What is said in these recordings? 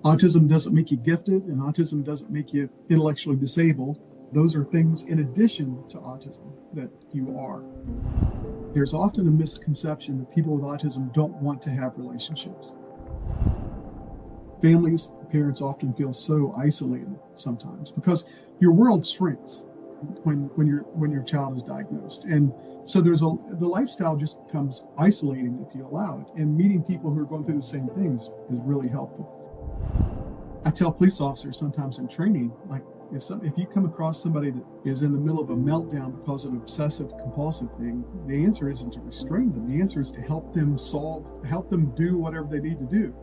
Autism doesn't make you gifted, and autism doesn't make you intellectually disabled. Those are things in addition to autism that you are. There's often a misconception that people with autism don't want to have relationships. Families, parents often feel so isolated sometimes because your world shrinks when your child is diagnosed. And so the lifestyle just becomes isolating if you allow it. And meeting people who are going through the same things is really helpful. I tell police officers sometimes in training, like if you come across somebody that is in the middle of a meltdown because of an obsessive compulsive thing, the answer isn't to restrain them. The answer is to help them do whatever they need to do,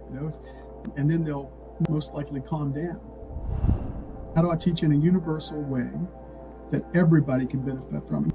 and then they'll most likely calm down. How do I teach in a universal way that everybody can benefit from?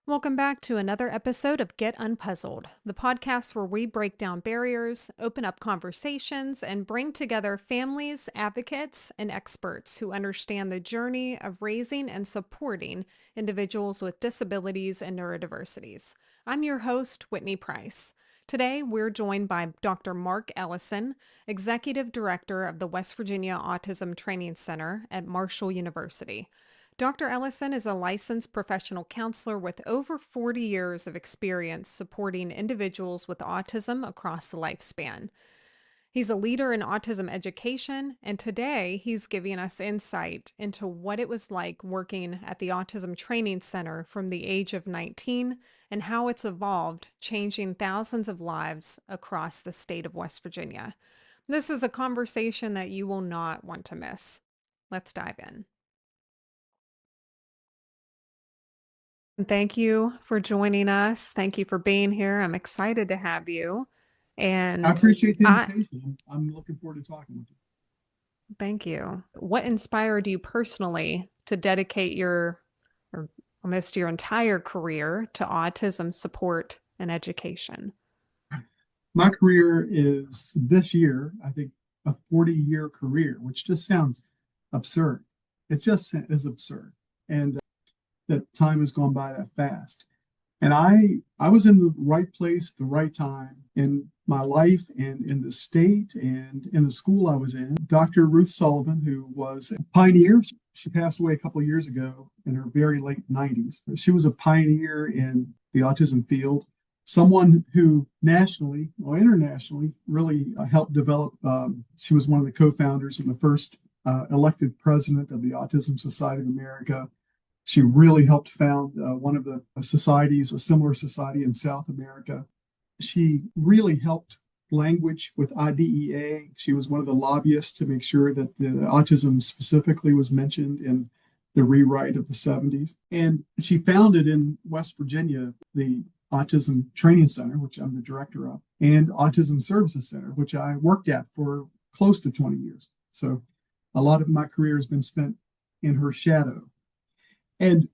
Welcome back to another episode of Get UnPuzzled, the podcast where we break down barriers, open up conversations, and bring together families, advocates, and experts who understand the journey of raising and supporting individuals with disabilities and neurodiversities. I'm your host, Whitney Price. Today, we're joined by Dr. Marc Ellison, Executive Director of the West Virginia Autism Training Center at Marshall University. Dr. Ellison is a licensed professional counselor with over 40 years of experience supporting individuals with autism across the lifespan. He's a leader in autism education, and today he's giving us insight into what it was like working at the Autism Training Center from the age of 19 and how it's evolved, changing thousands of lives across the state of West Virginia. This is a conversation that you will not want to miss. Let's dive in. Thank you for joining us. Thank you for being here. I'm excited to have you. And I appreciate the invitation. I'm looking forward to talking with you. Thank you. What inspired you personally to dedicate almost your entire career to autism support and education? My career is this year, I think, a 40-year career, which just sounds absurd. It just is absurd. And that time has gone by that fast. And I was in the right place at the right time in my life and in the state and in the school I was in. Dr. Ruth Sullivan, who was a pioneer, she passed away a couple of years ago in her very late 90s. She was a pioneer in the autism field, someone who nationally or internationally really helped develop. She was one of the co-founders and the first elected president of the Autism Society of America. She really helped found one of the societies, a similar society in South America. She really helped language with IDEA. She was one of the lobbyists to make sure that the autism specifically was mentioned in the rewrite of the 70s. And she founded in West Virginia the Autism Training Center, which I'm the director of, and Autism Services Center, which I worked at for close to 20 years. So a lot of my career has been spent in her shadow. And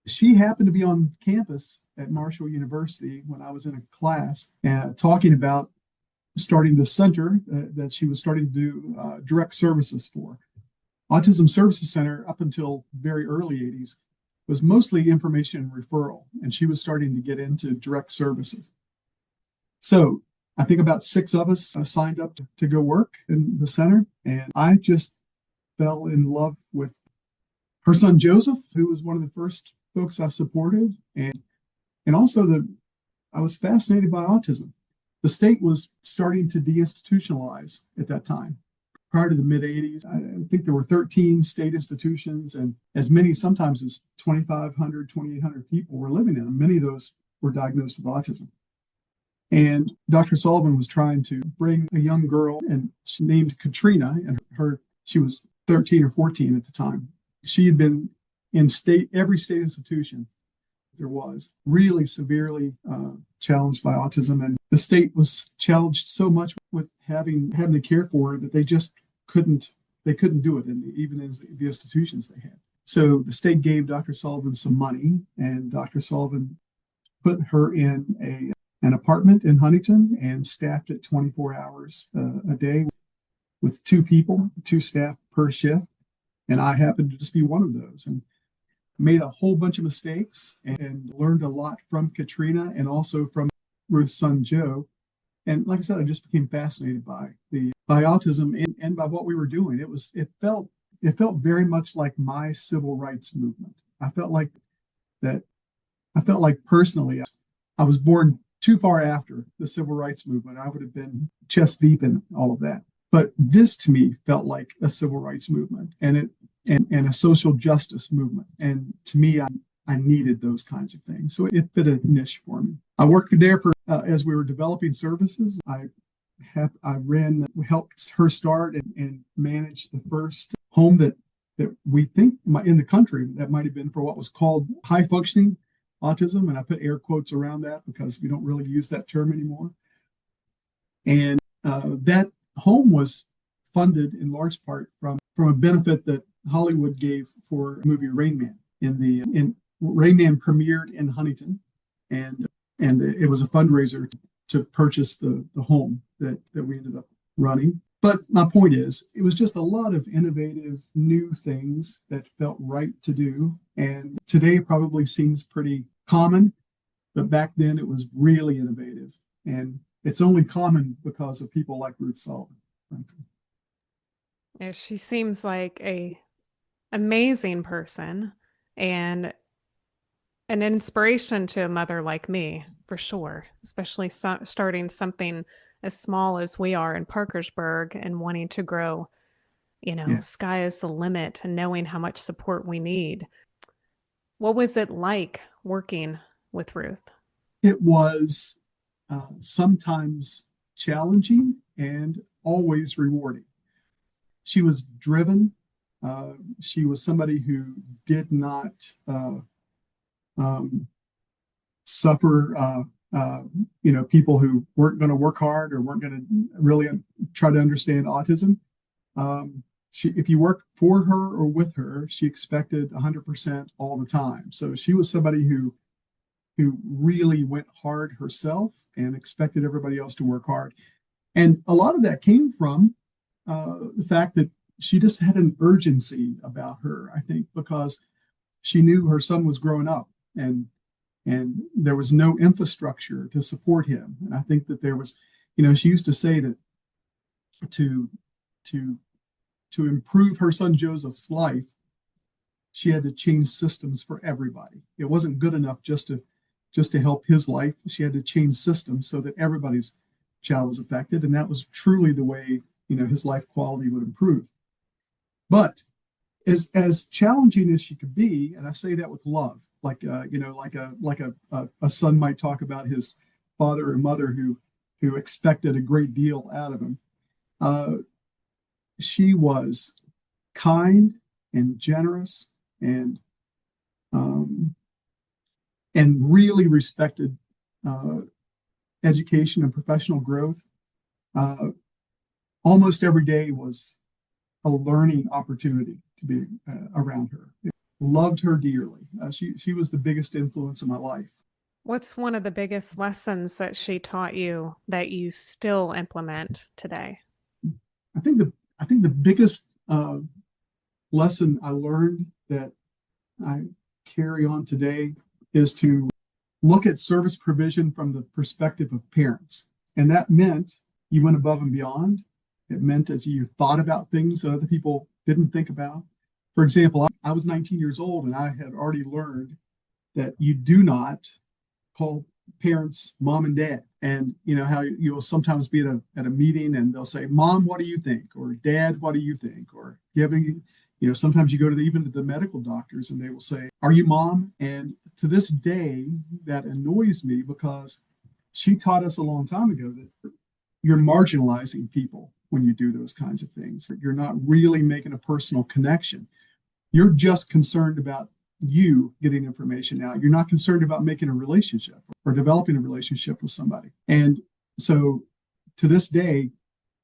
she happened to be on campus at Marshall University when I was in a class talking about starting the center that she was starting to do direct services for. Autism Services Center, up until very early 80s, was mostly information and referral, and she was starting to get into direct services. So I think about 6 of us signed up to go work in the center, and I just fell in love with her son Joseph, who was one of the first folks I supported, and also I was fascinated by autism. The state was starting to deinstitutionalize at that time. Prior to the mid-'80s, I think there were 13 state institutions, and as many sometimes as 2,500, 2,800 people were living in them. Many of those were diagnosed with autism. And Dr. Sullivan was trying to bring a young girl, and she named Katrina, and she was 13 or 14 at the time. She had been in every state institution there was, really severely challenged by autism. And the state was challenged so much with having to care for her that they just couldn't do it, even in the institutions they had. So the state gave Dr. Sullivan some money, and Dr. Sullivan put her in an apartment in Huntington and staffed it 24 hours a day with 2 staff per shift. And I happened to just be one of those. And made a whole bunch of mistakes and learned a lot from Katrina and also from Ruth's son Joe. And like I said, I just became fascinated by autism and by what we were doing. It felt very much like my civil rights movement. I felt like that. I felt like personally, I was born too far after the civil rights movement. I would have been chest deep in all of that. But this to me felt like a civil rights movement and a social justice movement. And to me, I needed those kinds of things. So it fit a niche for me. I worked there for as we were developing services. I helped her start and manage the first home that we think in the country that might have been for what was called high functioning autism. And I put air quotes around that because we don't really use that term anymore. And that home was funded in large part from a benefit that Hollywood gave for the movie Rain Man. Rain Man premiered in Huntington, and it was a fundraiser to purchase the home that we ended up running. But my point is, it was just a lot of innovative new things that felt right to do. And today probably seems pretty common, but back then it was really innovative. And it's only common because of people like Ruth Sullivan, frankly. Yeah, she seems like a amazing person and an inspiration to a mother like me, for sure, especially starting something as small as we are in Parkersburg and wanting to grow, Yeah. sky is the limit and knowing how much support we need. What was it like working with Ruth? It was sometimes challenging and always rewarding. She was driven. She was somebody who did not suffer, people who weren't going to work hard or weren't going to really try to understand autism. If you worked for her or with her, she expected 100% all the time. So she was somebody who really went hard herself and expected everybody else to work hard. And a lot of that came from the fact that she just had an urgency about her, I think, because she knew her son was growing up and there was no infrastructure to support him. And I think that there was, she used to say that to improve her son Joseph's life, she had to change systems for everybody. It wasn't good enough just to help his life. She had to change systems so that everybody's child was affected. And that was truly the way, his life quality would improve. But as challenging as she could be, and I say that with love, like a son might talk about his father or mother who expected a great deal out of him. She was kind and generous and really respected education and professional growth. Almost every day was a learning opportunity to be around her. Loved her dearly. She was the biggest influence in my life. What's one of the biggest lessons that she taught you that you still implement today? I think the biggest lesson I learned that I carry on today is to look at service provision from the perspective of parents. And that meant you went above and beyond. It meant as you thought about things that other people didn't think about. For example, I was 19 years old and I had already learned that you do not call parents mom and dad. And how you'll sometimes be at a meeting and they'll say, Mom, what do you think? Or Dad, what do you think? Or you have any, sometimes you go to even to the medical doctors and they will say, are you mom? And to this day, that annoys me because she taught us a long time ago that you're marginalizing people when you do those kinds of things. You're not really making a personal connection. You're just concerned about you getting information out. You're not concerned about making a relationship or developing a relationship with somebody. And so to this day,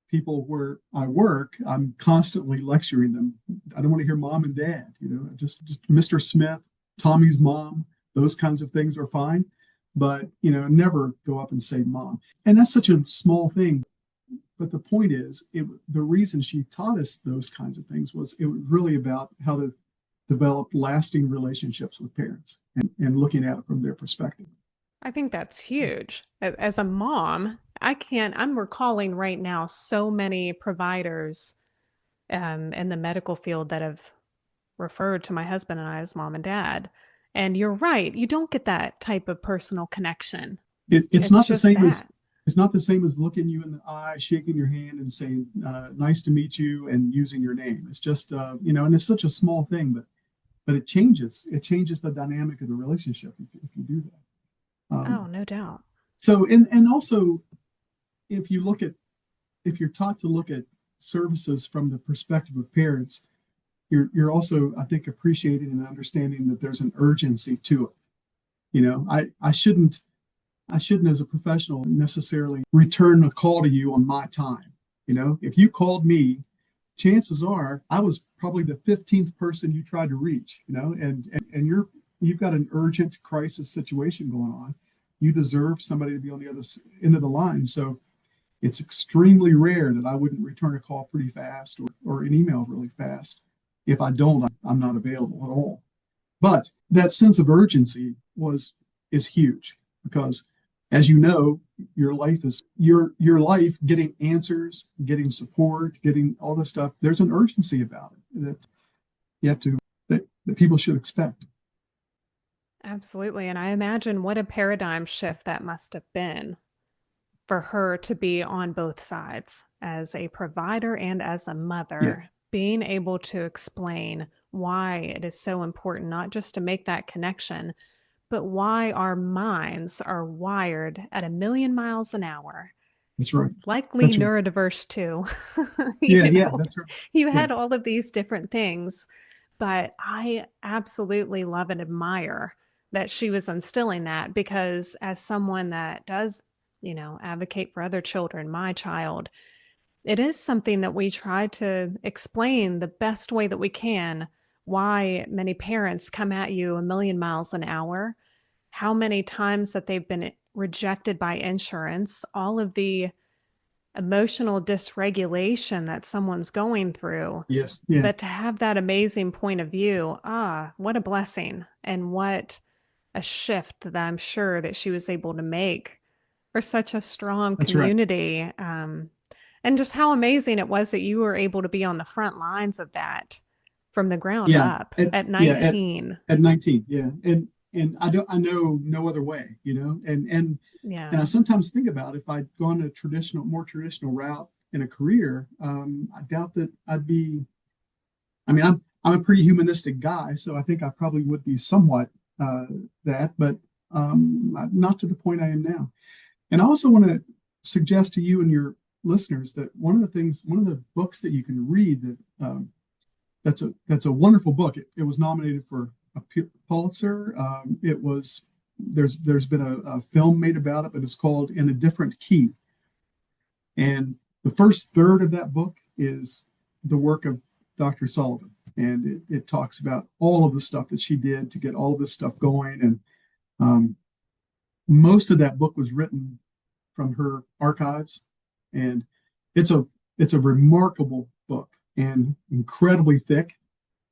people where I work, I'm constantly lecturing them. I don't want to hear mom and dad, just Mr. Smith, Tommy's mom, those kinds of things are fine. But, never go up and say mom. And that's such a small thing. But the point is, the reason she taught us those kinds of things was it was really about how to develop lasting relationships with parents and looking at it from their perspective. I think that's huge. As a mom, I'm recalling right now so many providers in the medical field that have referred to my husband and I as mom and dad. And you're right, you don't get that type of personal connection. It's It's not the just same that. as it's not the same as looking you in the eye, shaking your hand, and saying "nice to meet you" and using your name. It's just and it's such a small thing, but it changes. It changes the dynamic of the relationship if you do that. Oh, no doubt. So and also if you look at if you're taught to look at services from the perspective of parents, you're also, I think, appreciating and understanding that there's an urgency to it. I shouldn't as a professional necessarily return a call to you on my time. If you called me, chances are I was probably the 15th person you tried to reach, and you've got an urgent crisis situation going on. You deserve somebody to be on the other end of the line. So it's extremely rare that I wouldn't return a call pretty fast or an email really fast. If I don't, I'm not available at all. But that sense of urgency is huge because, as you know, your life getting answers, getting support, getting all this stuff. There's an urgency about it that you have to that people should expect. Absolutely. And I imagine what a paradigm shift that must have been for her to be on both sides as a provider and as a Yeah, mother, being able to explain why it is so important, not just to make that connection, but why our minds are wired at a million miles an hour. that's right. Likely That's right. neurodiverse too. Yeah, you yeah, know, that's right. you Yeah, had all of these different things, but I absolutely love and admire that she was instilling that because as someone that does, advocate for other children, my child, it is something that we try to explain the best way that we can why many parents come at you a million miles an hour, how many times that they've been rejected by insurance, all of the emotional dysregulation that someone's going through. yes, yeah, But to have that amazing point of view, what a blessing and what a shift that I'm sure that she was able to make for such a strong that's right. community. And just how amazing it was that you were able to be on the front lines of that from the ground Yeah, up at yeah, 19. at 19, yeah, and I know no other way, and I Yeah. sometimes think about if I'd gone a more traditional route in a career, I doubt that I'd be. I mean, I'm a pretty humanistic guy, so I think I probably would be somewhat that, but not to the point I am now. And I also want to suggest to you and your listeners that one of the books that you can read that's a wonderful book. It was nominated for a Pulitzer. There's been a film made about it, but it's called In a Different Key. And the first third of that book is the work of Dr. Sullivan, and it talks about all of the stuff that she did to get all of this stuff going. And um, most of that book was written from her archives, and it's a remarkable book and incredibly thick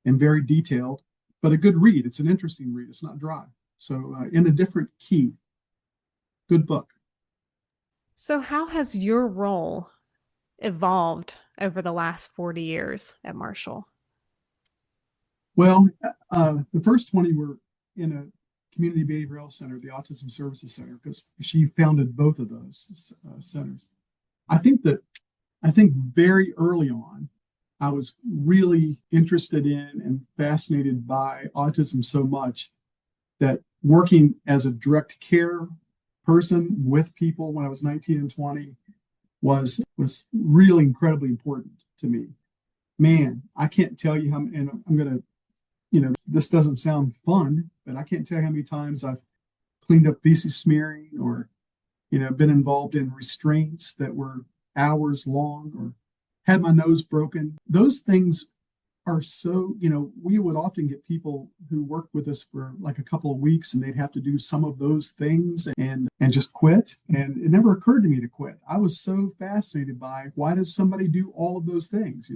and very detailed, but a good read. It's an interesting read. It's not dry. So, In a Different Key, good book. So, how has your role evolved over the last 40 years at Marshall? Well, the first 20 were in a community behavioral health center, the Autism Services Center, because she founded both of those centers. I think very early on, I was really interested in and fascinated by autism so much that working as a direct care person with people when I was 19 and 20 was really incredibly important to me. Man, I can't tell you how, and I'm going to, this doesn't sound fun, but I can't tell you how many times I've cleaned up feces smearing or, been involved in restraints that were hours long or had my nose broken. Those things are so, we would often get people who worked with us for like a couple of weeks and they'd have to do some of those things and just quit. And it never occurred to me to quit. I was so fascinated by why does somebody do all of those things,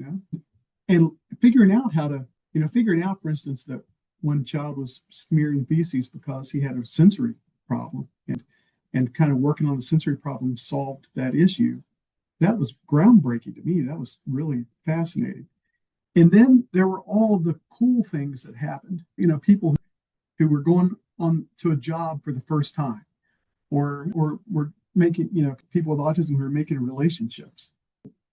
and figuring out how to figuring out, for instance, that one child was smearing feces because he had a sensory problem, and kind of working on the sensory problem solved that issue. That was groundbreaking to me. That was really fascinating. And then there were all the cool things that happened. People who were going on to a job for the first time, or were making, people with autism who were making relationships,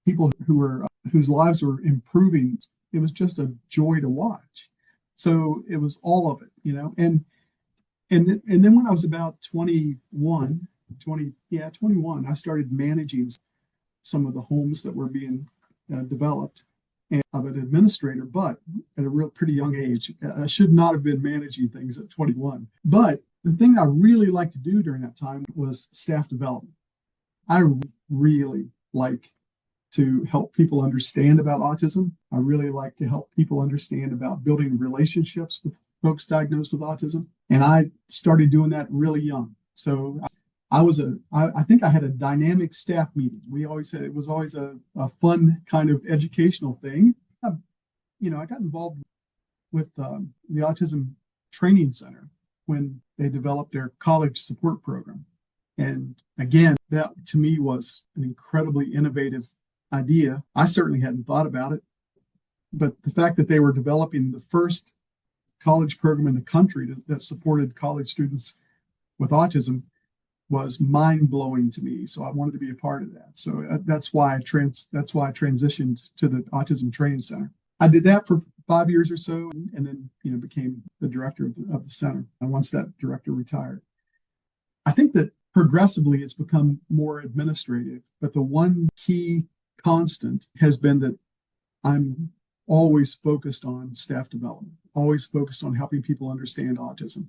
people who were whose lives were improving. It was just a joy to watch. So it was all of it, and then when I was about 21, I started managing some of the homes that were being developed, and of an administrator, but at a real pretty young age. I should not have been managing things at 21. But the thing I really liked to do during that time was staff development. I really like to help people understand about autism. I really like to help people understand about building relationships with folks diagnosed with autism. And I started doing that really young. So I think I had a dynamic staff meeting. We always said it was always a fun kind of educational thing. I got involved with the Autism Training Center when they developed their college support program. And again, that to me was an incredibly innovative idea. I certainly hadn't thought about it, but the fact that they were developing the first college program in the country that supported college students with autism was mind-blowing to me. So I wanted to be a part of that. So that's why I transitioned to the Autism Training Center. I did that for 5 years or so, and then became the director of the center. And once that director retired, I think that progressively it's become more administrative. But the one key constant has been that I'm always focused on staff development, always focused on helping people understand autism.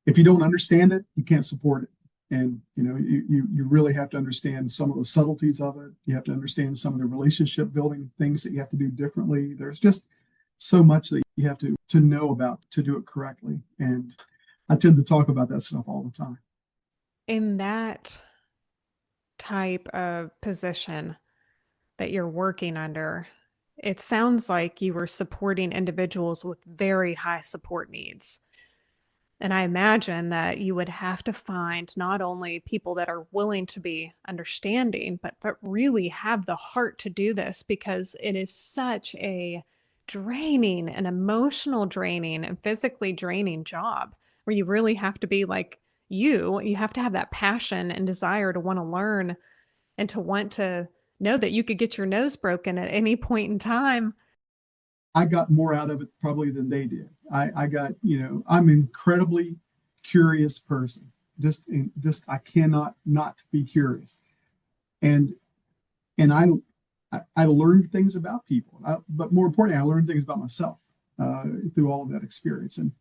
If you don't understand it, you can't support it. And you really have to understand some of the subtleties of it. You have to understand some of the relationship building things that you have to do differently. There's just so much that you have to know about to do it correctly. And I tend to talk about that stuff all the time. In that type of position that you're working under, it sounds like you were supporting individuals with very high support needs. And I imagine that you would have to find not only people that are willing to be understanding, but that really have the heart to do this, because it is such a draining and emotional draining and physically draining job where you really have to be like you have to have that passion and desire to want to learn and to want to know that you could get your nose broken at any point in time. I got more out of it probably than they did. I got, I'm an incredibly curious person. Just I cannot not be curious. And I learned things about people, but more importantly, I learned things about myself through all of that experience. And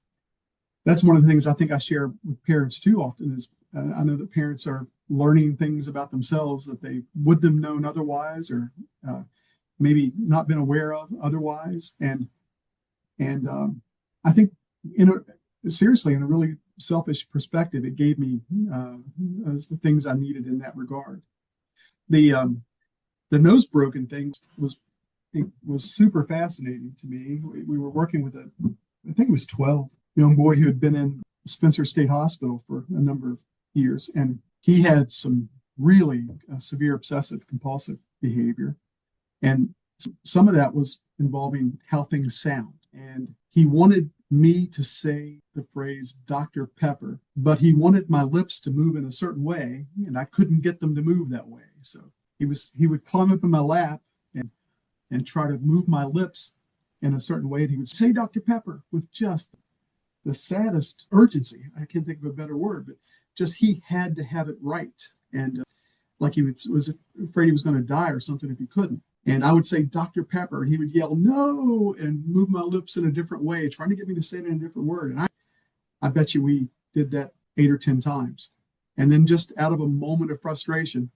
that's one of the things I think I share with parents too often is I know that parents are learning things about themselves that they wouldn't have known otherwise, or maybe not been aware of otherwise. And I think seriously, in a really selfish perspective, it gave me the things I needed in that regard. The nose broken thing was super fascinating to me. We were working with I think it was 12 young boy who had been in Spencer State Hospital for a number of years, and he had some really severe obsessive compulsive behavior. And some of that was involving how things sound. And he wanted me to say the phrase Dr. Pepper, but he wanted my lips to move in a certain way, and I couldn't get them to move that way. So he would climb up in my lap and try to move my lips in a certain way, and he would say Dr. Pepper with just the saddest urgency. I can't think of a better word, but just he had to have it right. And like he was afraid he was going to die or something if he couldn't. And I would say Dr. Pepper, and he would yell no and move my lips in a different way, trying to get me to say it in a different word. And I bet you we did that 8 or 10 times. And then just out of a moment of frustration,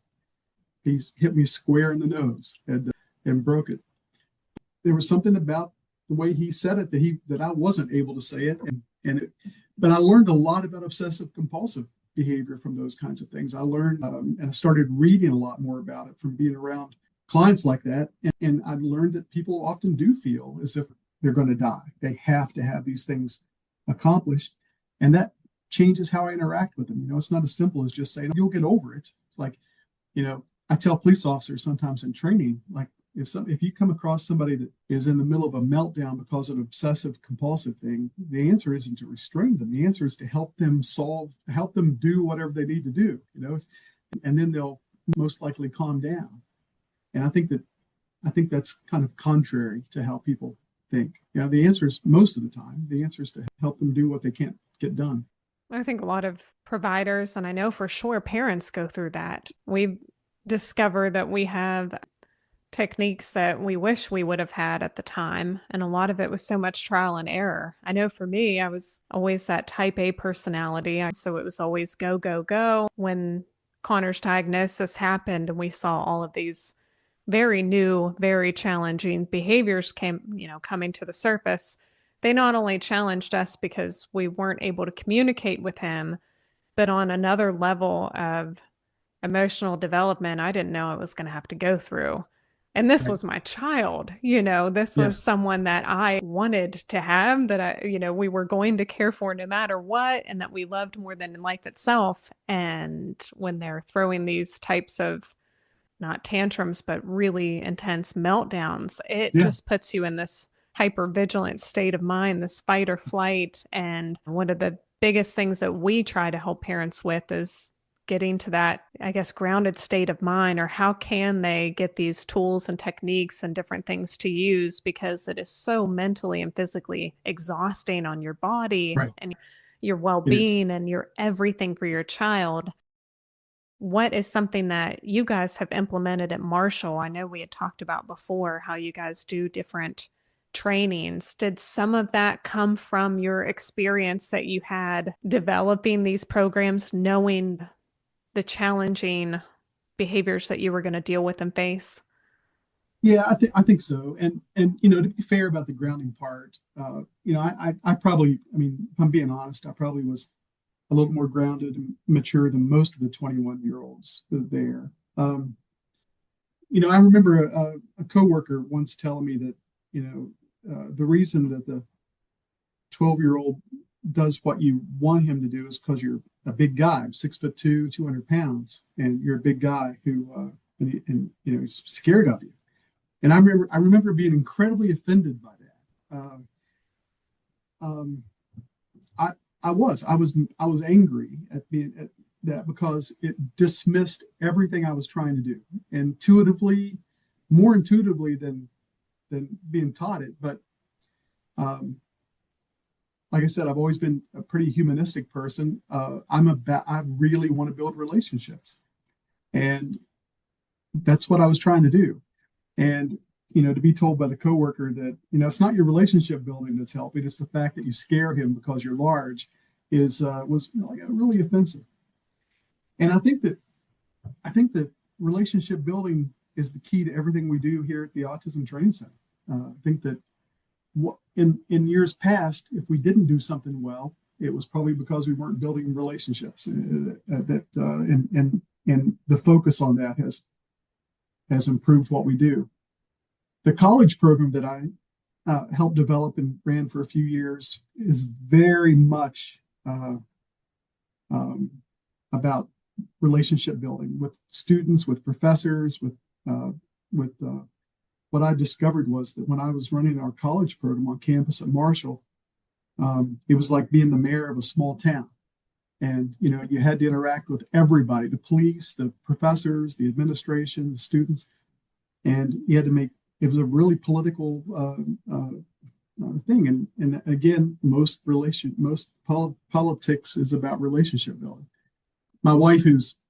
he's hit me square in the nose and broke it. There was something about the way he said it that I wasn't able to say it. But I learned a lot about obsessive compulsive behavior from those kinds of things. I learned and I started reading a lot more about it from being around clients like that. And I've learned that people often do feel as if they're going to die. They have to have these things accomplished. And that changes how I interact with them. It's not as simple as just saying, you'll get over it. It's like, I tell police officers sometimes in training, like, if you come across somebody that is in the middle of a meltdown because of an obsessive compulsive thing, the answer isn't to restrain them. The answer is to help them do whatever they need to do, and then they'll most likely calm down. And I think that's kind of contrary to how people think. The answer is, most of the time, the answer is to help them do what they can't get done. I think a lot of providers, and I know for sure parents go through that. We discover that we have techniques that we wish we would have had at the time. And a lot of it was so much trial and error. I know for me, I was always that type A personality. So it was always go, go, go. When Connor's diagnosis happened and we saw all of these very new, very challenging behaviors coming to the surface, they not only challenged us because we weren't able to communicate with him, but on another level of emotional development, I didn't know I was going to have to go through. And this Right. was my child, this was Yes. someone that I wanted to have, that we were going to care for no matter what, and that we loved more than life itself. And when they're throwing these types of, not tantrums, but really intense meltdowns, it Yeah. just puts you in this hyper vigilant state of mind, this fight or flight. And one of the biggest things that we try to help parents with is getting to that, I guess, grounded state of mind, or how can they get these tools and techniques and different things to use, because it is so mentally and physically exhausting on your body Right. and your It is. well-being and your everything for your child. What is something that you guys have implemented at Marshall? I know we had talked about before how you guys do different trainings. Did some of that come from your experience that you had developing these programs, knowing the challenging behaviors that you were going to deal with and face? Yeah, I think so. And to be fair about the grounding part, I probably, if I'm being honest, I probably was a little more grounded and mature than most of the 21-year-olds there. I remember a coworker once telling me that, the reason that the 12-year-old does what you want him to do is because you're a big guy, 6'2", 200 pounds, and you're a big guy who, he's scared of you. And I remember being incredibly offended by that. I was angry at that, because it dismissed everything I was trying to do more intuitively than being taught it. But like I said, I've always been a pretty humanistic person. I really want to build relationships, and that's what I was trying to do. And to be told by the coworker that it's not your relationship building that's helping, it's the fact that you scare him because you're large, was like really offensive. And I think that relationship building is the key to everything we do here at the Autism Training Center. I think that in years past, if we didn't do something well, it was probably because we weren't building relationships. And the focus on that has improved what we do. The college program that I helped develop and ran for a few years is very much about relationship building with students, with professors, with what I discovered was that when I was running our college program on campus at Marshall, it was like being the mayor of a small town. And, you had to interact with everybody, the police, the professors, the administration, the students. And you had to it was a really political thing. And again, most politics is about relationship building. My wife, who's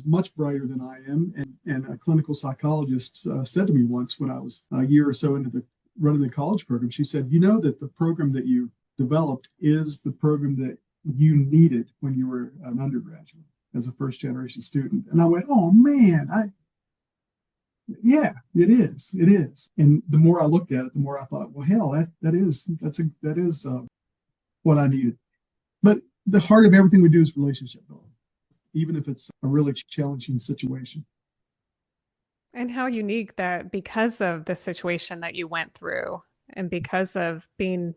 much brighter than I am, and a clinical psychologist, said to me once when I was a year or so into running the college program, she said, that the program that you developed is the program that you needed when you were an undergraduate as a first generation student. And I went, oh man, yeah, it is. And the more I looked at it, the more I thought, well, hell, that is what I needed. But the heart of everything we do is relationship building, even if it's a really challenging situation. And how unique that, because of the situation that you went through, And because of being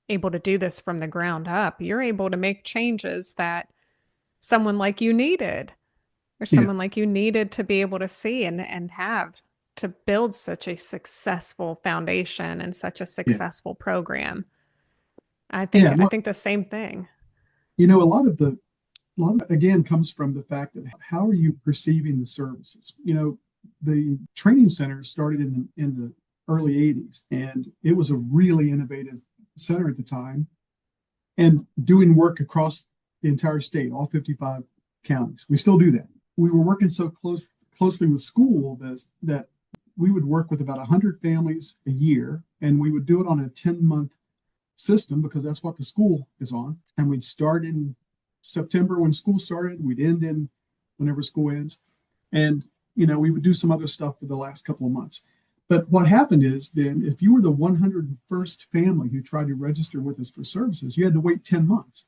able to do this from the ground up, you're able to make changes that someone like you needed, or Yeah. someone like you needed to be able to see and have to build such a successful foundation and such a Yeah. successful program. I think Yeah. I Well, think the same thing. a lot of it, again, comes from the fact that how are you perceiving the services? The training center started in the early 80s, and it was a really innovative center at the time and doing work across the entire state, all 55 counties. We still do that. We were working so closely with school that we would work with about 100 families a year, and we would do it on a 10-month system because that's what the school is on. And we'd start in September when school started, we'd end in whenever school ends. And, we would do some other stuff for the last couple of months. But what happened is then if you were the 101st family who tried to register with us for services, you had to wait 10 months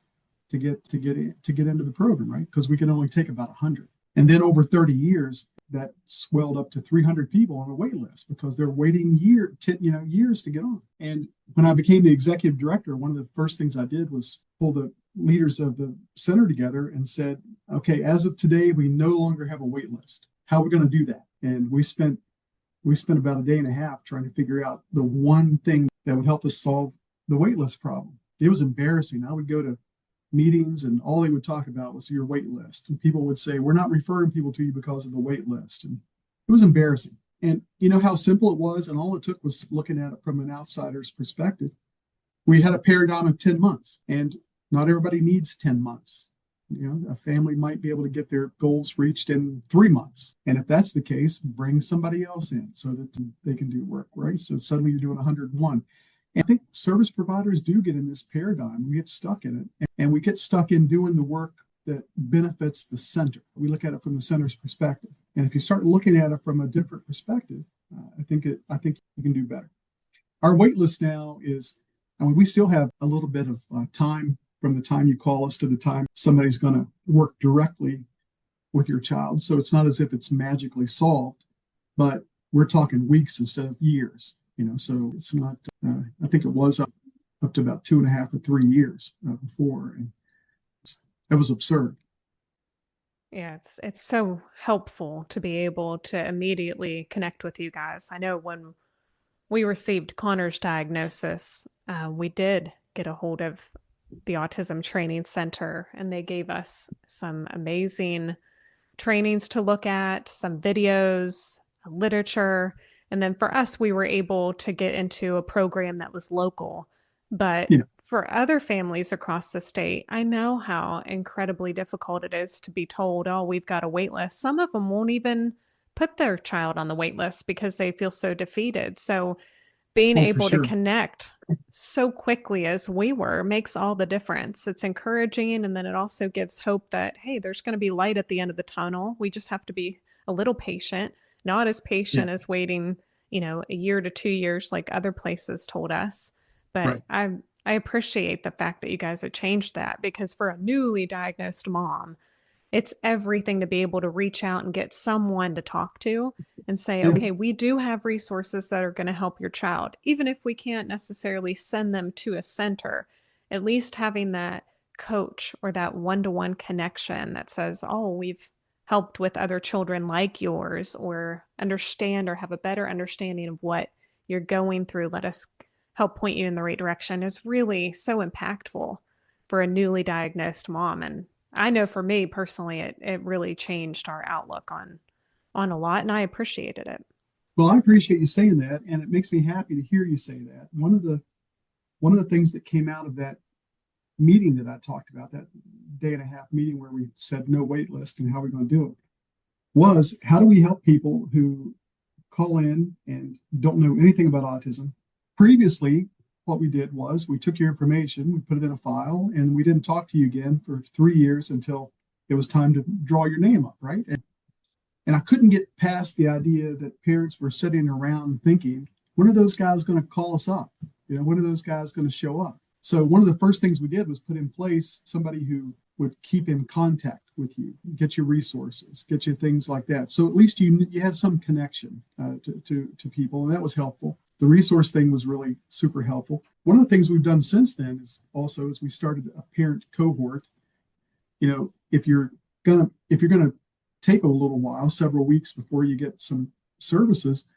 to get into the program, right? Because we could only take about 100. And then over 30 years, that swelled up to 300 people on a wait list because they're waiting years to get on. And when I became the executive director, one of the first things I did was pull the leaders of the center together and said, okay, as of today, we no longer have a wait list. How are we going to do that? And we spent about a day and a half trying to figure out the one thing that would help us solve the wait list problem. It was embarrassing. I would go to meetings and all they would talk about was your wait list. And people would say, we're not referring people to you because of the wait list. And it was embarrassing. And you know how simple it was? And all it took was looking at it from an outsider's perspective. We had a paradigm of 10 months, and not everybody needs 10 months. A family might be able to get their goals reached in 3 months. And if that's the case, bring somebody else in so that they can do work, right? So suddenly you're doing 101. And I think service providers do get in this paradigm. We get stuck in it, and we get stuck in doing the work that benefits the center. We look at it from the center's perspective. And if you start looking at it from a different perspective, I think you can do better. Our wait list now is, we still have a little bit of time from the time you call us to the time somebody's going to work directly with your child. So it's not as if it's magically solved, but we're talking weeks instead of years. So it's not, I think it was up to about 2.5 or 3 years before. And it was absurd. Yeah, it's so helpful to be able to immediately connect with you guys. I know when we received Connor's diagnosis, we did get a hold of the Autism Training Center, and they gave us some amazing trainings to look at, some videos, literature. And then for us, we were able to get into a program that was local. But Yeah, for other families across the state, I know how incredibly difficult it is to be told, oh, we've got a wait list. Some of them won't even put their child on the wait list because they feel so defeated. So being oh, for able to sure. connect so quickly as we were makes all the difference. It's encouraging, and then it also gives hope that, hey, there's going to be light at the end of the tunnel. We just have to be a little patient, not as Yeah, patient as waiting, a year to 2 years like other places told us. But right. I appreciate the fact that you guys have changed that, because for a newly diagnosed mom, it's everything to be able to reach out and get someone to talk to and say, Yeah, okay, we do have resources that are going to help your child. Even if we can't necessarily send them to a center, at least having that coach or that one-to-one connection that says, oh, we've helped with other children like yours, or understand or have a better understanding of what you're going through. Let us help point you in the right direction, is really so impactful for a newly diagnosed mom. And I know for me personally, it really changed our outlook on a lot, and I appreciated it. well, I appreciate you saying that, and it makes me happy to hear you say that. One of the things that came out of that meeting that I talked about, that day and a half meeting where we said no wait list and how we're going to do it, was how do we help people who call in and don't know anything about autism. Previously, what we did was we took your information, we put it in a file, and we didn't talk to you again for 3 years until it was time to draw your name up, right? And I couldn't get past the idea that parents were sitting around thinking, when are those guys going to call us up? When are those guys going to show up? So one of the first things we did was put in place somebody who would keep in contact with you, get you resources, get you things like that. So at least you had some connection to people, and that was helpful. the resource thing was really super helpful. One of the things we've done since then is we started a parent cohort. If you're gonna take a little while, several weeks before you get some services,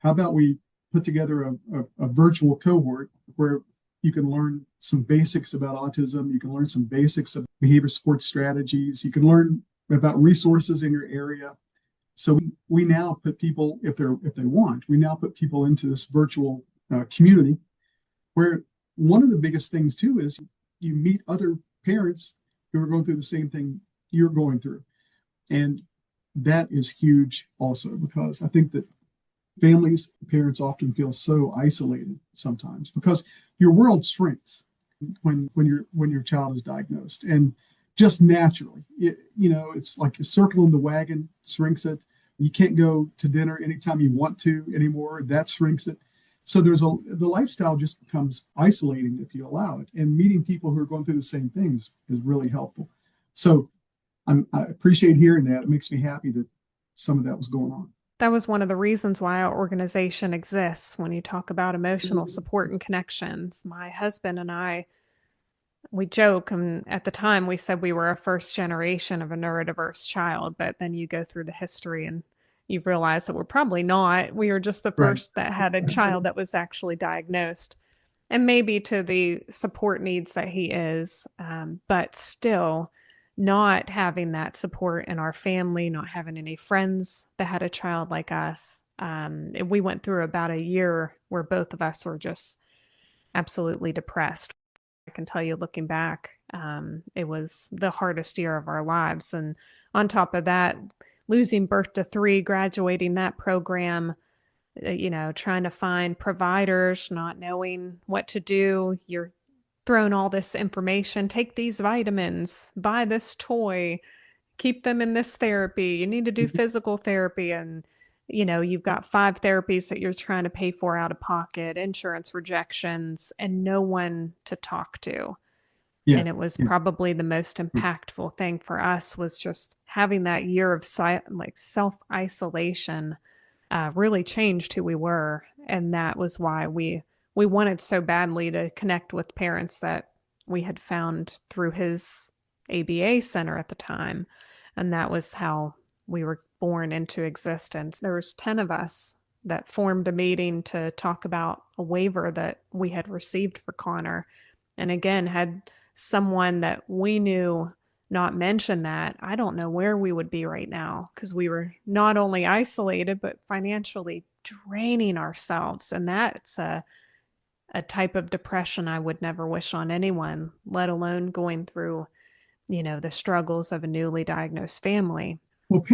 how about we put together a virtual cohort where you can learn some basics about autism, you can learn some basics of behavior support strategies, you can learn about resources in your area. So we now put people, if they want, we now put people into this virtual community where one of the biggest things too is you meet other parents who are going through the same thing you're going through. And that is huge also, because I think that parents often feel so isolated sometimes because your world shrinks when your child is diagnosed. And just naturally, it's like you're circling the wagon, shrinks it. You can't go to dinner anytime you want to anymore. That shrinks it. So the lifestyle just becomes isolating if you allow it. And meeting people who are going through the same things is really helpful. So I appreciate hearing that. It makes me happy that some of that was going on. That was one of the reasons why our organization exists. When you talk about emotional support and connections, my husband and I, we joke, and at the time we said we were a first generation of a neurodiverse child, but then you go through the history and you realize that we're probably not. We were just the Right. first that had a child that was actually diagnosed, and maybe to the support needs that he is, but still not having that support in our family, not having any friends that had a child like us. We went through about a year where both of us were just absolutely depressed. I can tell you, looking back, it was the hardest year of our lives. And on top of that, losing birth to three, graduating that program, trying to find providers, not knowing what to do. You're thrown all this information: take these vitamins, buy this toy, keep them in this therapy, you need to do physical therapy. And, you've got 5 therapies that you're trying to pay for out of pocket, insurance rejections, and no one to talk to. Yeah. And it was Yeah. probably the most impactful thing for us was just having that year of self-isolation really changed who we were. And that was why we wanted so badly to connect with parents that we had found through his ABA center at the time. And that was how we were born into existence. There was 10 of us that formed a meeting to talk about a waiver that we had received for Connor. And again, had someone that we knew not mention that, I don't know where we would be right now, because we were not only isolated, but financially draining ourselves. And that's a type of depression I would never wish on anyone, let alone going through, the struggles of a newly diagnosed family. Well,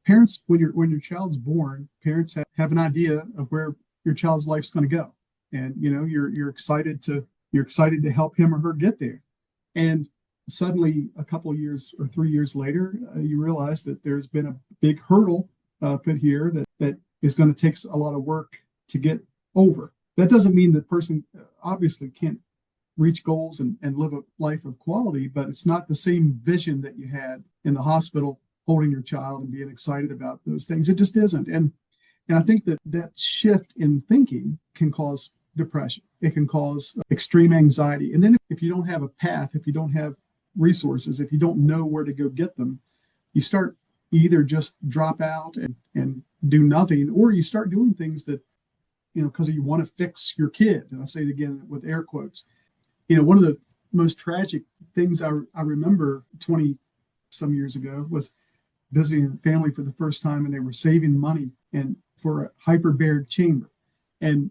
when your child's born, parents have an idea of where your child's life's going to go, and you're excited to help him or her get there. And suddenly, a couple of years or 3 years later, you realize that there's been a big hurdle put here that is going to take a lot of work to get over. That doesn't mean the person obviously can't reach goals and live a life of quality, but it's not the same vision that you had in the hospital holding your child and being excited about those things. It just isn't. And I think that shift in thinking can cause depression. It can cause extreme anxiety. And then if you don't have a path, if you don't have resources, if you don't know where to go get them, you either just drop out and do nothing, or you start doing things that, because you want to fix your kid. And I say it again with air quotes. One of the most tragic things I remember 20 some years ago was visiting a family for the first time, and they were saving money for a hyperbaric chamber. And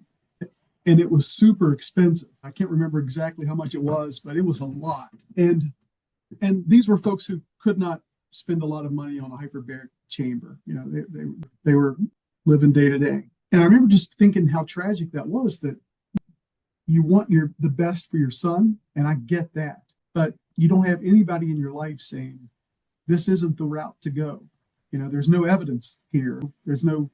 it was super expensive. I can't remember exactly how much it was, but it was a lot. And these were folks who could not spend a lot of money on a hyperbaric chamber. They were living day to day. And I remember just thinking how tragic that was, that you want the best for your son, and I get that. But you don't have anybody in your life saying, this isn't the route to go. There's no evidence here. There's no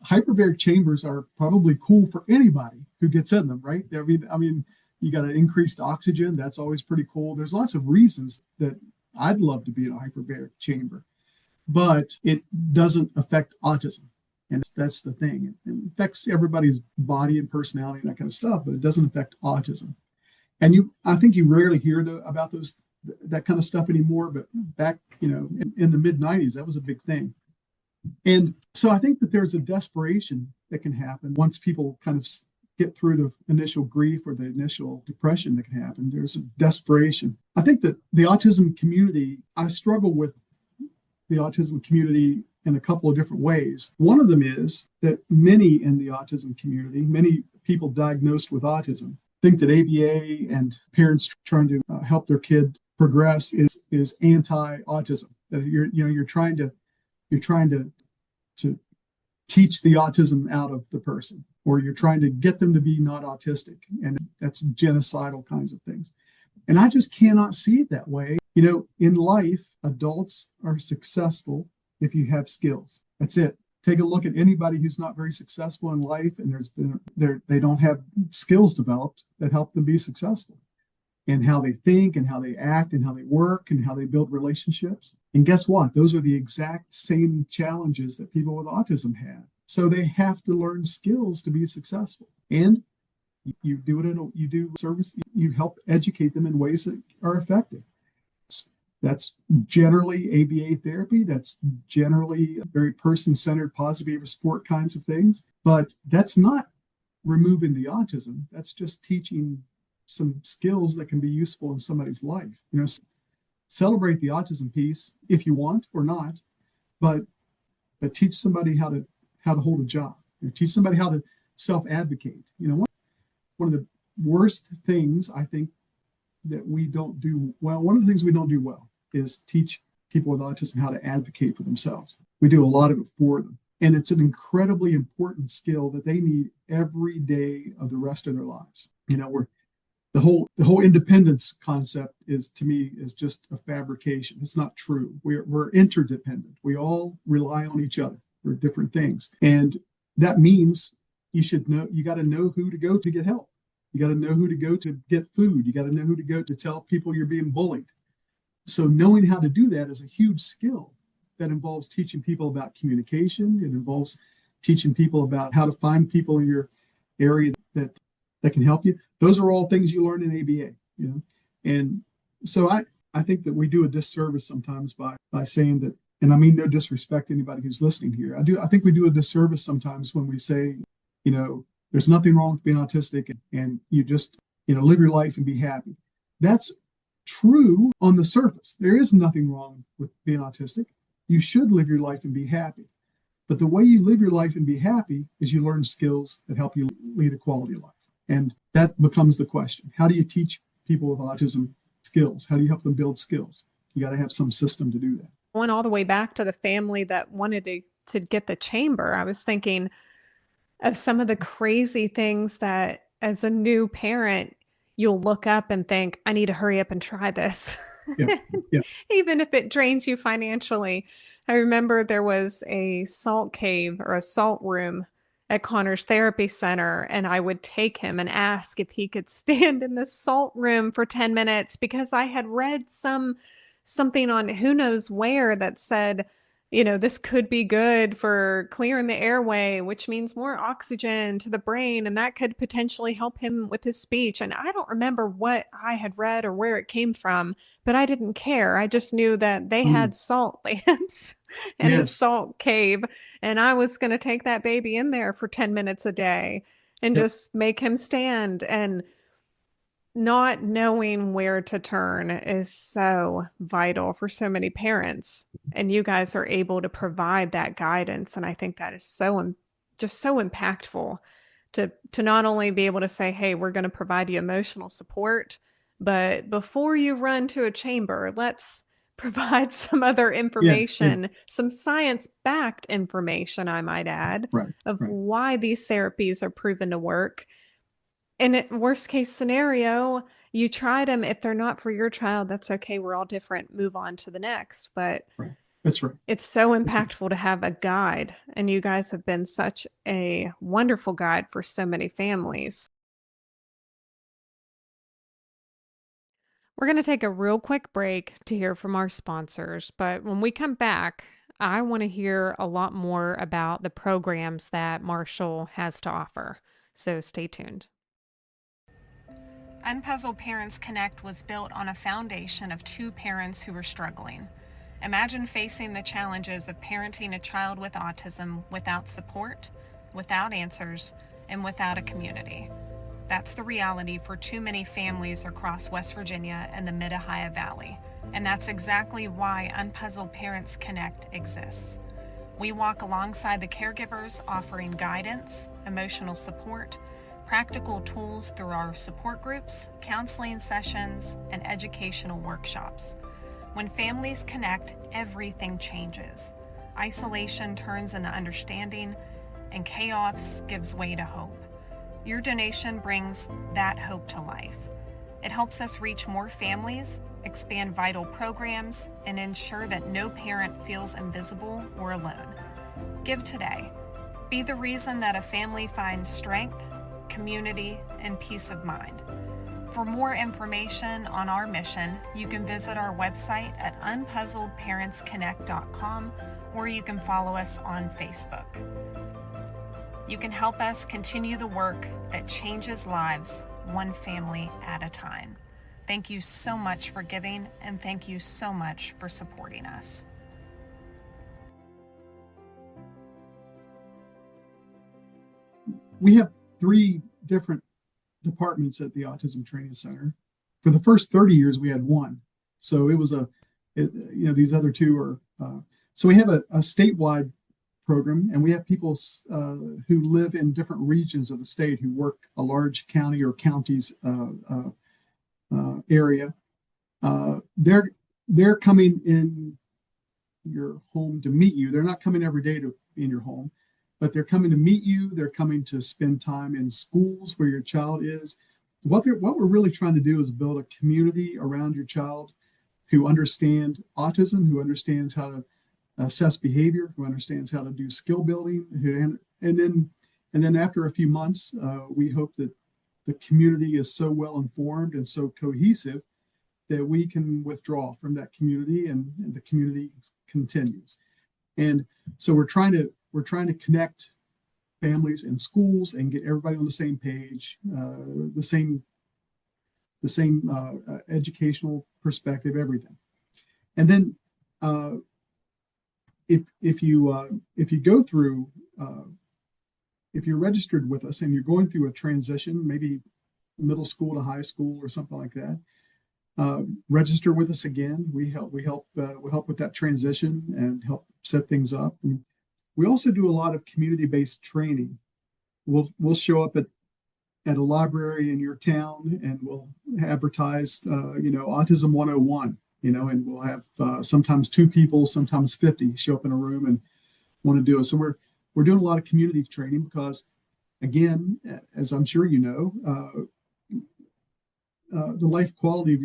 hyperbaric chambers are probably cool for anybody who gets in them, right? I mean, you got an increased oxygen. That's always pretty cool. There's lots of reasons that I'd love to be in a hyperbaric chamber, but it doesn't affect autism. And that's the thing. It affects everybody's body and personality and that kind of stuff, but it doesn't affect autism. And I think you rarely hear about that kind of stuff anymore. But back, in the mid '90s, that was a big thing. And so I think that there's a desperation that can happen once people kind of get through the initial grief or the initial depression that can happen. There's a desperation. I think that the autism community, I struggle with the autism community in a couple of different ways. One of them is that many in the autism community, many people diagnosed with autism, think that ABA and parents trying to help their kid progress is anti-autism. That you're trying to teach the autism out of the person, or you're trying to get them to be not autistic, and that's genocidal kinds of things. And I just cannot see it that way. In life, adults are successful if you have skills. That's it. Take a look at anybody who's not very successful in life, and they don't have skills developed that help them be successful, and how they think and how they act and how they work and how they build relationships. And guess what? Those are the exact same challenges that people with autism have. So they have to learn skills to be successful. And you do service, you help educate them in ways that are effective. That's generally ABA therapy. That's generally very person-centered positive behavior support kinds of things. But that's not removing the autism. That's just teaching some skills that can be useful in somebody's life. Celebrate the autism piece if you want or not, but teach somebody how to hold a job. Teach somebody how to self-advocate. One of the worst things I think that we don't do well, one of the things we don't do well is teach people with autism how to advocate for themselves. We do a lot of it for them. And it's an incredibly important skill that they need every day of the rest of their lives. The whole independence concept to me is just a fabrication. It's not true. We're interdependent. We all rely on each other for different things. And that means you got to know who to go to get help. You got to know who to go to get food. You got to know who to go to tell people you're being bullied. So knowing how to do that is a huge skill that involves teaching people about communication. It involves teaching people about how to find people in your area that can help you. Those are all things you learn in ABA. And so I think that we do a disservice sometimes by saying that, and I mean no disrespect to anybody who's listening here. I think we do a disservice sometimes when we say, there's nothing wrong with being autistic and you just, live your life and be happy. That's true on the surface. There is nothing wrong with being autistic. You should live your life and be happy. But the way you live your life and be happy is you learn skills that help you lead a quality life. And that becomes the question. How do you teach people with autism skills? How do you help them build skills? You got to have some system to do that. Going all the way back to the family that wanted to get the chamber, I was thinking of some of the crazy things that as a new parent, you'll look up and think, I need to hurry up and try this. Yeah. Yeah. Even if it drains you financially. I remember there was a salt cave or a salt room at Connor's therapy center, and I would take him and ask if he could stand in the salt room for 10 minutes because I had read something on who knows where that said, this could be good for clearing the airway, which means more oxygen to the brain, and that could potentially help him with his speech. And I don't remember what I had read or where it came from, but I didn't care. I just knew that they had salt lamps and a salt cave, and I was going to take that baby in there for 10 minutes a day and just make him stand. And not knowing where to turn is so vital for so many parents. And you guys are able to provide that guidance. And I think that is just so impactful to not only be able to say, hey, we're going to provide you emotional support, but before you run to a chamber, let's provide some other information, some science-backed information, I might add, of why these therapies are proven to work. And at worst case scenario, you tried them. If they're not for your child, that's okay. We're all different. Move on to the next. But that's right. It's so impactful to have a guide. And you guys have been such a wonderful guide for so many families. We're going to take a real quick break to hear from our sponsors. But when we come back, I want to hear a lot more about the programs that Marshall has to offer. So stay tuned. Unpuzzled Parents Connect was built on a foundation of two parents who were struggling. Imagine facing the challenges of parenting a child with autism without support, without answers, and without a community. That's the reality for too many families across West Virginia and the Mid-Ohio Valley. And that's exactly why Unpuzzled Parents Connect exists. We walk alongside the caregivers, offering guidance, emotional support, practical tools through our support groups, counseling sessions, and educational workshops. When families connect, everything changes. Isolation turns into understanding, and chaos gives way to hope. Your donation brings that hope to life. It helps us reach more families, expand vital programs, and ensure that no parent feels invisible or alone. Give today. Be the reason that a family finds strength, community, and peace of mind. For more information on our mission, you can visit our website at unpuzzledparentsconnect.com, or you can follow us on Facebook. You can help us continue the work that changes lives one family at a time. Thank you so much for giving, and thank you so much for supporting us. We have 3 different departments at the Autism Training Center. For the first 30 years, we had one. So it was these other 2 are, so we have a statewide program, and we have people who live in different regions of the state who work a large county or counties area. They're coming in your home to meet you. They're not coming every day to in your home, but they're coming to meet you. They're coming to spend time in schools where your child is. What we're really trying to do is build a community around your child who understand autism, who understands how to assess behavior, who understands how to do skill building, and then after a few months, we hope that the community is so well informed and so cohesive that we can withdraw from that community, and the community continues. And so we're trying to connect families and schools and get everybody on the same page, the same educational perspective, everything. And then if you go through, if you're registered with us and you're going through a transition, maybe middle school to high school or something like that, register with us again. We help with that transition and help set things up. And we also do a lot of community-based training. We'll show up at a library in your town, and we'll advertise Autism 101, and we'll have sometimes 2 people, sometimes 50 show up in a room and want to do it. So we're doing a lot of community training because, again, as I'm sure you know, the life quality of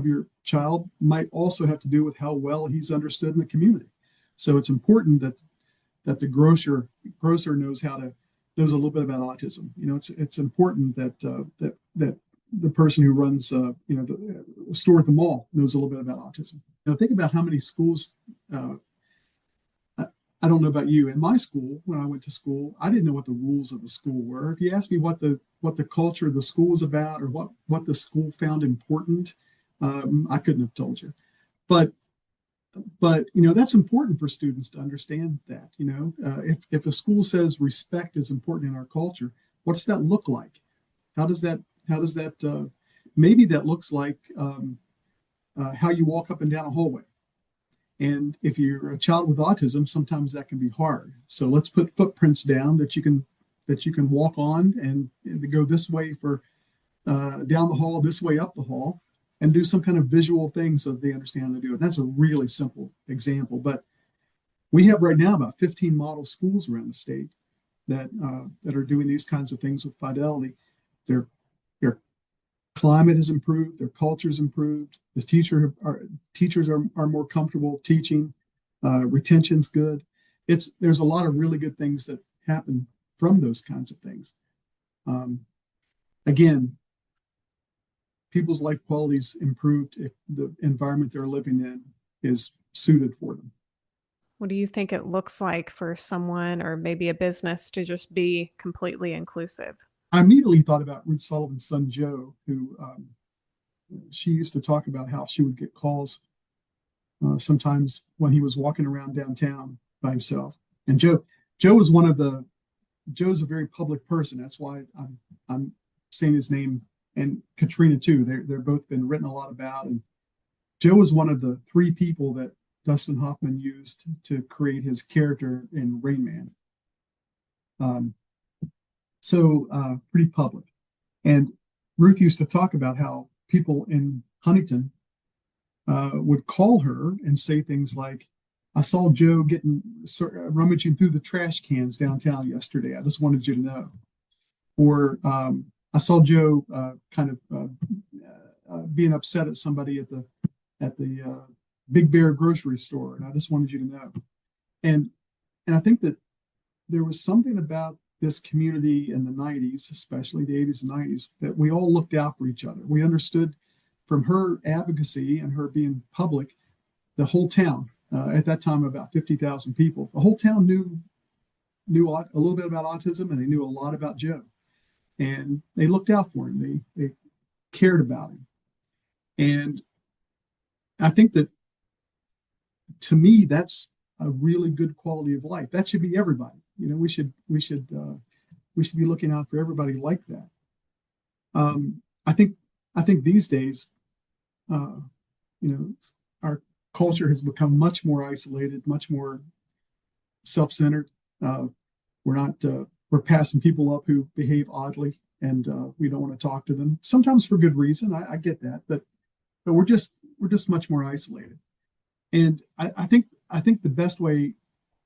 your child might also have to do with how well he's understood in the community. So it's important that the grocer knows a little bit about autism. It's important that the person who runs the store at the mall knows a little bit about autism. Now think about how many schools. I don't know about you. In my school, when I went to school, I didn't know what the rules of the school were. If you asked me what the culture of the school was about, or what the school found important, I couldn't have told you. But that's important for students to understand that. If a school says respect is important in our culture, what's that look like? How does that maybe that looks like how you walk up and down a hallway. And if you're a child with autism, sometimes that can be hard. So let's put footprints down that you can walk on, and go this way for down the hall, this way up the hall, and do some kind of visual thing so that they understand how to do it. That's a really simple example, but we have right now about 15 model schools around the state that are doing these kinds of things with fidelity. Their climate has improved, their culture's improved, the teachers are more comfortable teaching, retention's good. There's a lot of really good things that happen from those kinds of things. Again, people's life quality's improved if the environment they're living in is suited for them. What do you think it looks like for someone or maybe a business to just be completely inclusive? I immediately thought about Ruth Sullivan's son, Joe, who she used to talk about how she would get calls sometimes when he was walking around downtown by himself. And Joe was Joe's a very public person. That's why I'm saying his name, and Katrina too. They're both been written a lot about. And Joe was one of the three people that Dustin Hoffman used to create his character in Rain Man. Pretty public. And Ruth used to talk about how people in Huntington would call her and say things like, I saw Joe rummaging through the trash cans downtown yesterday. I just wanted you to know. Or I saw Joe being upset at somebody at the Big Bear grocery store, and I just wanted you to know. And I think that there was something about this community in the 90s, especially the 80s and 90s, that we all looked out for each other. We understood from her advocacy and her being public, the whole town, at that time about 50,000 people, the whole town knew a little bit about autism, and they knew a lot about Joe. And they looked out for him. They cared about him. And I think that, to me, that's a really good quality of life. That should be everybody. We should be looking out for everybody like that. I think these days, our culture has become much more isolated, much more self-centered. We're passing people up who behave oddly, and we don't want to talk to them. Sometimes for good reason. I get that, but we're just much more isolated. And I think the best way,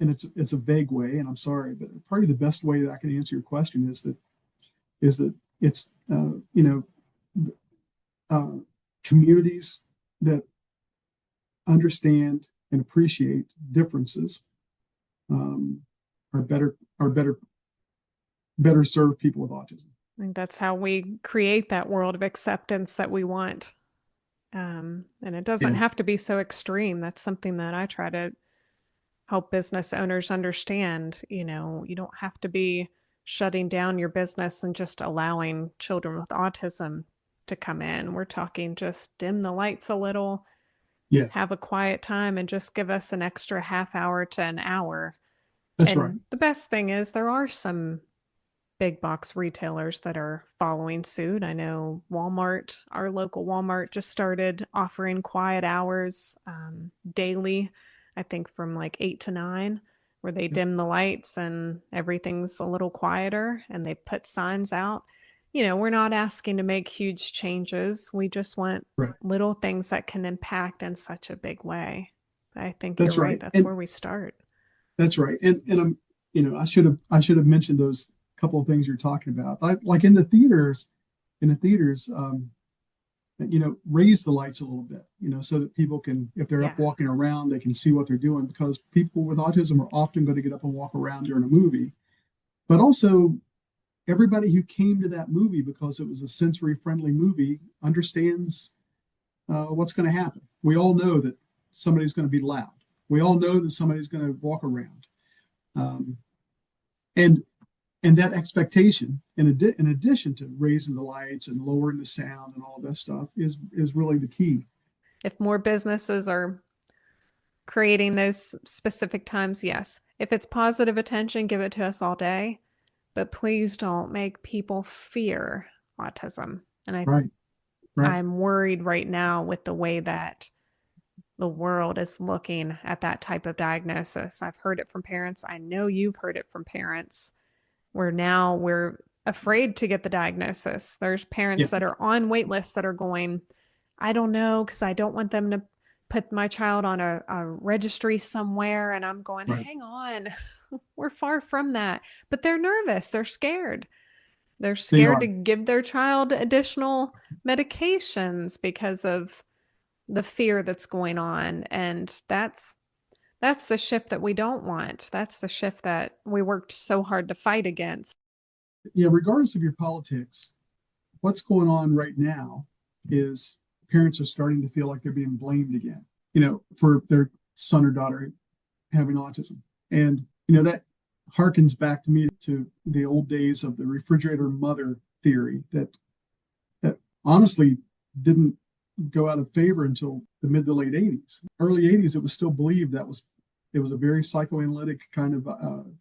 and it's a vague way, and I'm sorry, but probably the best way that I can answer your question is that it's communities that understand and appreciate differences are better serve people with autism. I think that's how we create that world of acceptance that we want. And it doesn't have to be so extreme. That's something that I try to help business owners understand. You don't have to be shutting down your business and just allowing children with autism to come in. We're talking just dim the lights a little, have a quiet time, and just give us an extra half hour to an hour. That's right. The best thing is there are some big box retailers that are following suit. I know Walmart, our local Walmart, just started offering quiet hours daily, I think from like 8 to 9, where they dim the lights and everything's a little quieter, and they put signs out. We're not asking to make huge changes. We just want little things that can impact in such a big way. I think you're right. That's where we start. That's right. And I should have mentioned those couple of things you're talking about. Like in the theaters, raise the lights a little bit, so that people can, if they're up walking around, they can see what they're doing, because people with autism are often going to get up and walk around during a movie. But also, everybody who came to that movie because it was a sensory friendly movie understands what's going to happen. We all know that somebody's going to be loud. We all know that somebody's going to walk around. And that expectation, in addition to raising the lights and lowering the sound and all that stuff, is really the key. If more businesses are creating those specific times, yes. If it's positive attention, give it to us all day. But please don't make people fear autism. And I'm worried right now with the way that the world is looking at that type of diagnosis. I've heard it from parents. I know you've heard it from parents, where now we're afraid to get the diagnosis. There's parents that are on wait lists that are going, I don't know, because I don't want them to put my child on a registry somewhere. And I'm going, hang on, we're far from that. But they're nervous. They're scared. They're scared to give their child additional medications because of the fear that's going on. And that's the shift that we don't want. That's the shift that we worked so hard to fight against. Regardless of your politics, what's going on right now is parents are starting to feel like they're being blamed again, for their son or daughter having autism. And, that harkens back to me to the old days of the refrigerator mother theory that honestly didn't go out of favor until the mid to late 80s. Early 80s, it was still believed it was a very psychoanalytic kind of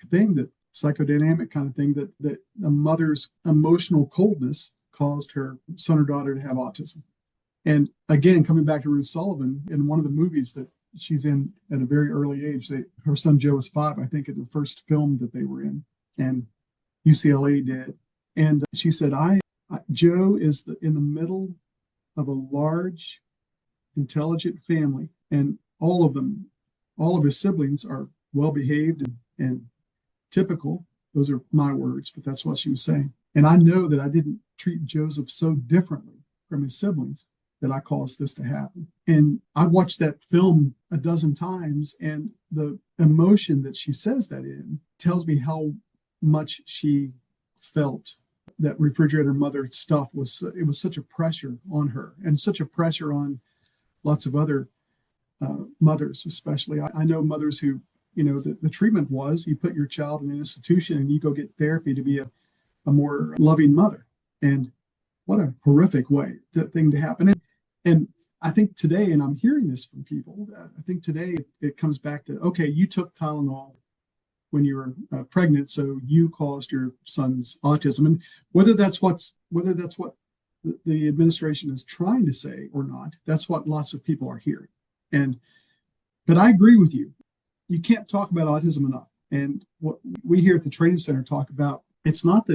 thing, that psychodynamic kind of thing, that a mother's emotional coldness caused her son or daughter to have autism. And again, coming back to Ruth Sullivan, in one of the movies that she's in at a very early age, her son Joe was 5, I think, in the first film that they were in, and UCLA did. And she said, Joe is in the middle of a large, intelligent family, and all of his siblings are well behaved and typical. Those are my words, but that's what she was saying. And I know that I didn't treat Joseph so differently from his siblings that I caused this to happen. And I watched that film a dozen times, and the emotion that she says that in tells me how much she felt that refrigerator mother stuff was such a pressure on her, and such a pressure on lots of other mothers, especially. I know mothers who, the treatment was you put your child in an institution and you go get therapy to be a more loving mother. And what a horrific thing to happen. And I think today, and I'm hearing this from people, I think today it comes back to, okay, you took Tylenol when you were pregnant, so you caused your son's autism. And whether that's what the administration is trying to say or not, that's what lots of people are hearing. But I agree with you. You can't talk about autism enough. And what we here at the training center talk about, it's not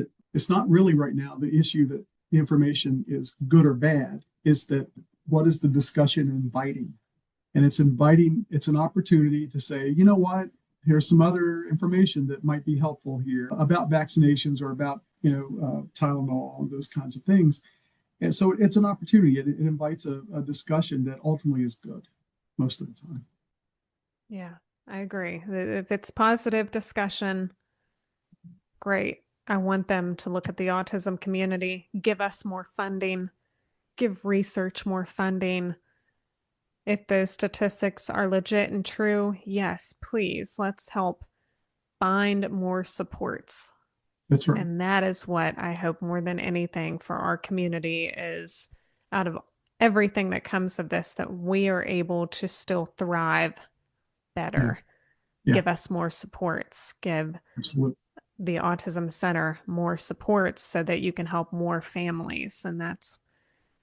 really right now the issue that the information is good or bad, is that what is the discussion inviting? And it's an opportunity to say, you know what, here's some other information that might be helpful here about vaccinations or about, Tylenol and those kinds of things. And so it's an opportunity. It invites a discussion that ultimately is good most of the time. Yeah, I agree. If it's positive discussion, great. I want them to look at the autism community, give us more funding, give research more funding. If those statistics are legit and true, yes, please, let's help find more supports. That's right. And that is what I hope more than anything for our community is, out of everything that comes of this, that we are able to still thrive better. Yeah. Give us more supports, give Absolutely. the Autism Center more supports so that you can help more families. And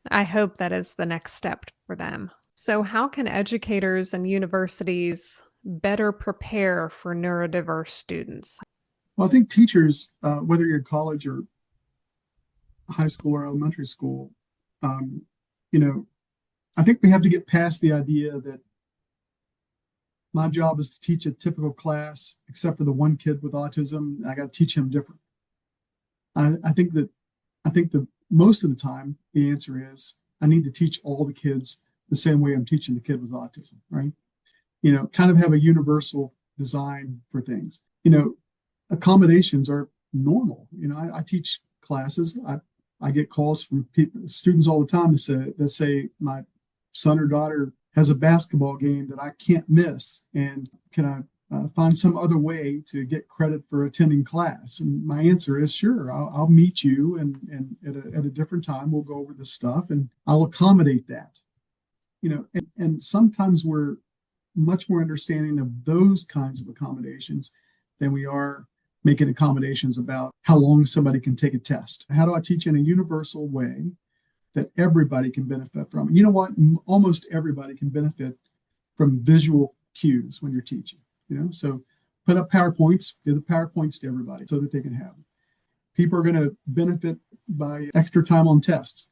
I hope that is the next step for them. So how can educators and universities better prepare for neurodiverse students? Well, I think teachers, whether you're in college or high school or elementary school, I think we have to get past the idea that my job is to teach a typical class, except for the one kid with autism. I got to teach him different. I think that most of the time the answer is I need to teach all the kids the same way I'm teaching the kid with autism, right? Kind of have a universal design for things. Accommodations are normal. I teach classes. I get calls from students all the time that say my son or daughter has a basketball game that I can't miss, and can I find some other way to get credit for attending class? And my answer is sure. I'll meet you, and at a different time we'll go over this stuff, and I'll accommodate that. And sometimes we're much more understanding of those kinds of accommodations than we are making accommodations about how long somebody can take a test. How do I teach in a universal way that everybody can benefit from? You know what? Almost everybody can benefit from visual cues when you're teaching. So put up PowerPoints, give the PowerPoints to everybody so that they can have them. People are going to benefit by extra time on tests.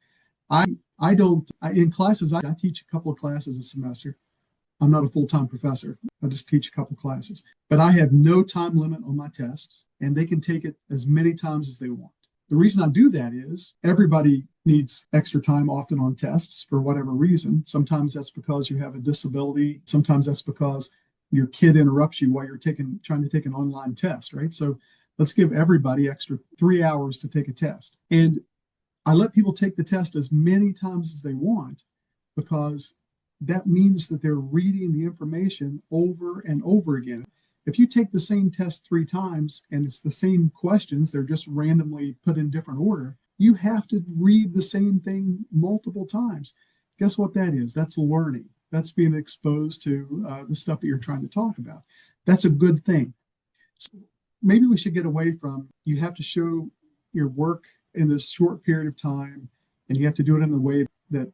In classes, I teach a couple of classes a semester. I'm not a full-time professor. I just teach a couple classes. But I have no time limit on my tests, and they can take it as many times as they want. The reason I do that is everybody needs extra time often on tests for whatever reason. Sometimes that's because you have a disability. Sometimes that's because your kid interrupts you while you're trying to take an online test, right? So let's give everybody extra 3 hours to take a test. And I let people take the test as many times as they want, because that means that they're reading the information over and over again. If you take the same test 3 times and it's the same questions, they're just randomly put in different order, you have to read the same thing multiple times. Guess what that is? That's learning. That's being exposed to the stuff that you're trying to talk about. That's a good thing. So maybe we should get away from you have to show your work in this short period of time, and you have to do it in the way that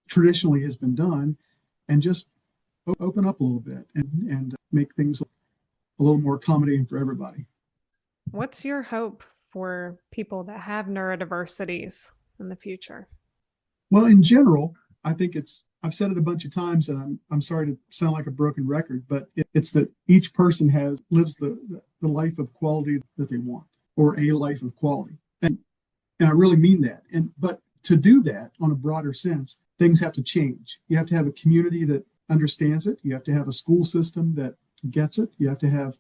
traditionally has been done, and just open up a little bit and make things a little more accommodating for everybody. What's your hope for people that have neurodiversities in the future? Well, in general, I think I've said it a bunch of times, and I'm sorry to sound like a broken record, but it's that each person lives the life of quality that they want, or a life of quality. And I really mean that. But to do that on a broader sense, things have to change. You have to have a community that understands it. You have to have a school system that gets it. You have to have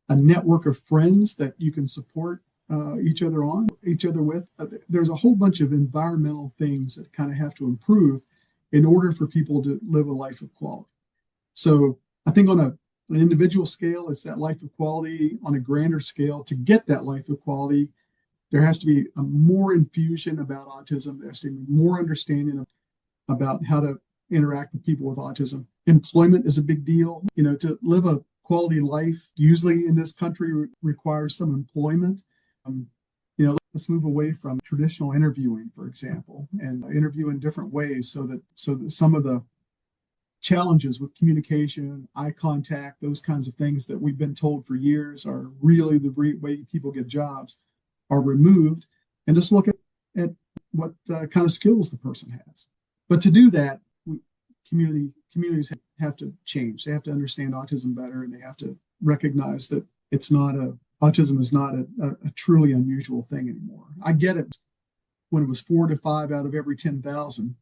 a network of friends that you can support each other with. There's a whole bunch of environmental things that kind of have to improve in order for people to live a life of quality. So I think on an individual scale, it's that life of quality. On a grander scale, to get that life of quality, there has to be a more infusion about autism. There has to be more understanding about how to interact with people with autism. Employment is a big deal. To live a quality life, usually in this country, requires some employment. Let's move away from traditional interviewing, for example, and interview in different ways so that some of the challenges with communication, eye contact, those kinds of things that we've been told for years are really the way people get jobs are removed, and just look at what kind of skills the person has. But to do that, communities have to change. They have to understand autism better, and they have to recognize that autism is not a truly unusual thing anymore. I get it. When it was 4 to 5 out of every 10,000,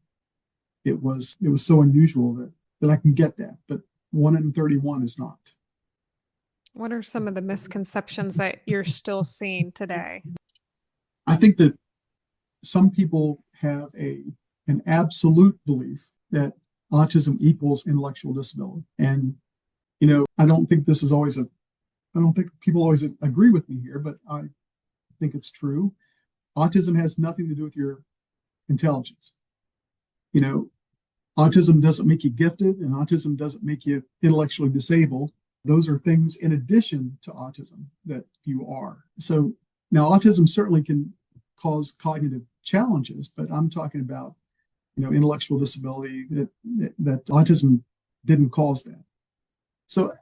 it was so unusual that I can get that, but 1 in 31 is not. What are some of the misconceptions that you're still seeing today? I think that some people have an absolute belief that autism equals intellectual disability. And, I don't think people always agree with me here, but I think it's true. Autism has nothing to do with your intelligence. Autism doesn't make you gifted, and autism doesn't make you intellectually disabled. Those are things in addition to autism that you are. So now autism certainly can cause cognitive challenges, but I'm talking about, intellectual disability, that autism didn't cause that. So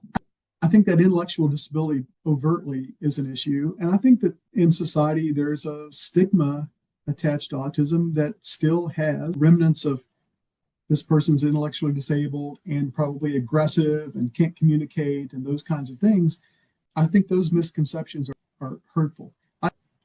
I think that intellectual disability overtly is an issue. And I think that in society, there's a stigma attached to autism that still has remnants of this person's intellectually disabled and probably aggressive and can't communicate and those kinds of things. I think those misconceptions are hurtful.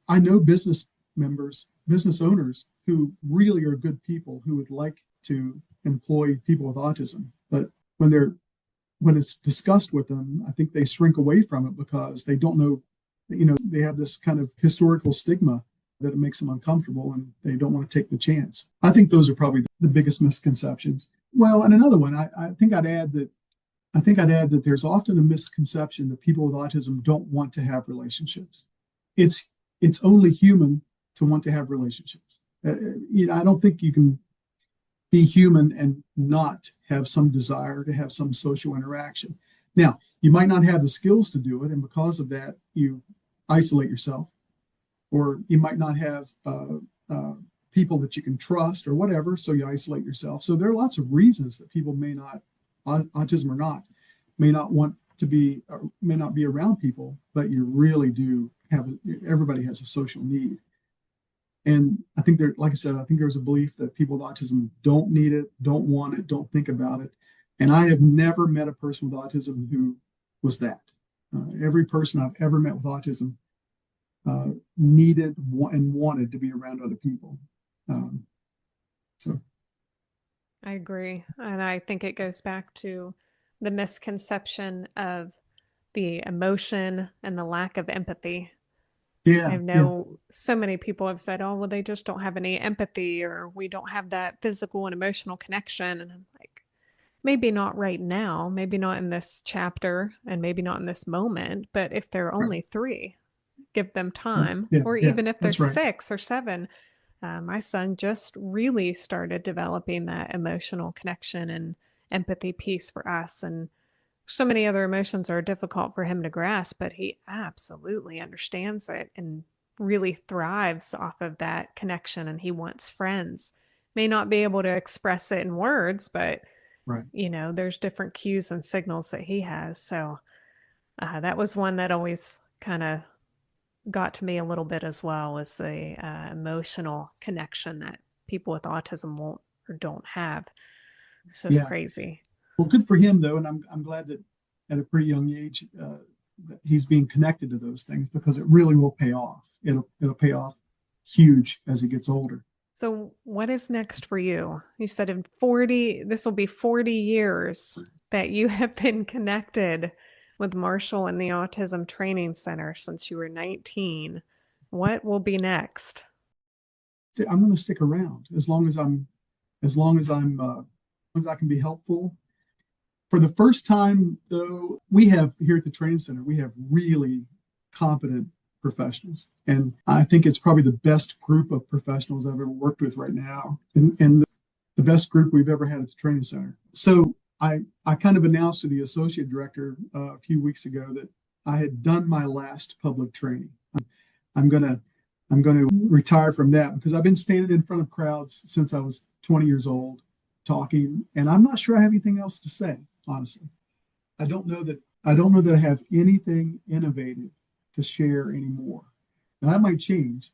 I know business owners who really are good people who would like to employ people with autism, but when it's discussed with them, I think they shrink away from it because they don't know, they have this kind of historical stigma that it makes them uncomfortable and they don't want to take the chance. I think those are probably the biggest misconceptions. Well, and another one, I think I'd add that there's often a misconception that people with autism don't want to have relationships. It's only human to want to have relationships. I don't think you can be human and not have some desire to have some social interaction. Now, you might not have the skills to do it, and because of that, you isolate yourself, or you might not have people that you can trust or whatever, so you isolate yourself. So there are lots of reasons that people may not, autism or not, may not want to be, or may not be around people, but you really do everybody has a social need. And I think like I said, I think there's a belief that people with autism don't need it, don't want it, don't think about it. And I have never met a person with autism who was that. Every person I've ever met with autism needed and wanted to be around other people. So I agree. And I think it goes back to the misconception of the emotion and the lack of empathy. yeah, I know so many people have said, oh, well, they just don't have any empathy, or we don't have that physical and emotional connection. And I'm like, maybe not right now, maybe not in this chapter, and maybe not in this moment, but if they're Right. only 3, give them Right. time, Yeah. or Yeah. even if they're That's right. 6 or 7. My son just really started developing that emotional connection and empathy piece for us. And so many other emotions are difficult for him to grasp, but he absolutely understands it and really thrives off of that connection. And he wants friends. May not be able to express it in words, but Right. there's different cues and signals that he has. So that was one that always kind of got to me a little bit as well, was the emotional connection that people with autism won't or don't have. It's just Yeah. crazy. Well, good for him though, and I'm glad that at a pretty young age that he's being connected to those things, because it really will pay off. It'll pay off huge as he gets older. So, what is next for you? You said this will be 40 years that you have been connected with Marshall and the Autism Training Center since you were 19. What will be next? I'm going to stick around as long as I'm as I can be helpful. For the first time, though, we have here at the training center, we have really competent professionals. And I think it's probably the best group of professionals I've ever worked with right now, and the best group we've ever had at the training center. So I kind of announced to the associate director a few weeks ago that I had done my last public training. I'm gonna I'm going to retire from that, because I've been standing in front of crowds since I was 20 years old, talking, and I'm not sure I have anything else to say, honestly. I don't know that I have anything innovative to share anymore. Now that might change,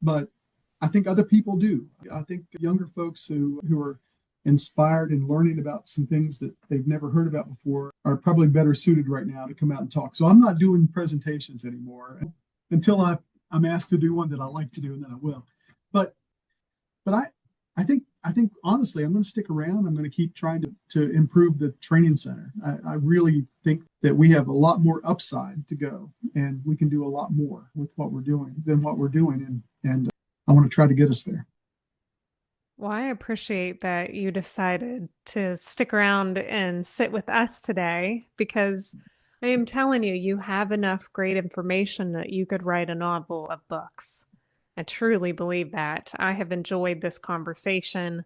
but I think other people do. I think younger folks who are inspired and learning about some things that they've never heard about before are probably better suited right now to come out and talk. So I'm not doing presentations anymore until I'm asked to do one that I like to do, and then I will. But I think honestly, I'm going to stick around. I'm going to keep trying to improve the training center. I really think that we have a lot more upside to go, and we can do a lot more with what we're doing than what we're doing. And I want to try to get us there. Well, I appreciate that you decided to stick around and sit with us today, because I am telling you, you have enough great information that you could write a novel of books. I truly believe that. I have enjoyed this conversation.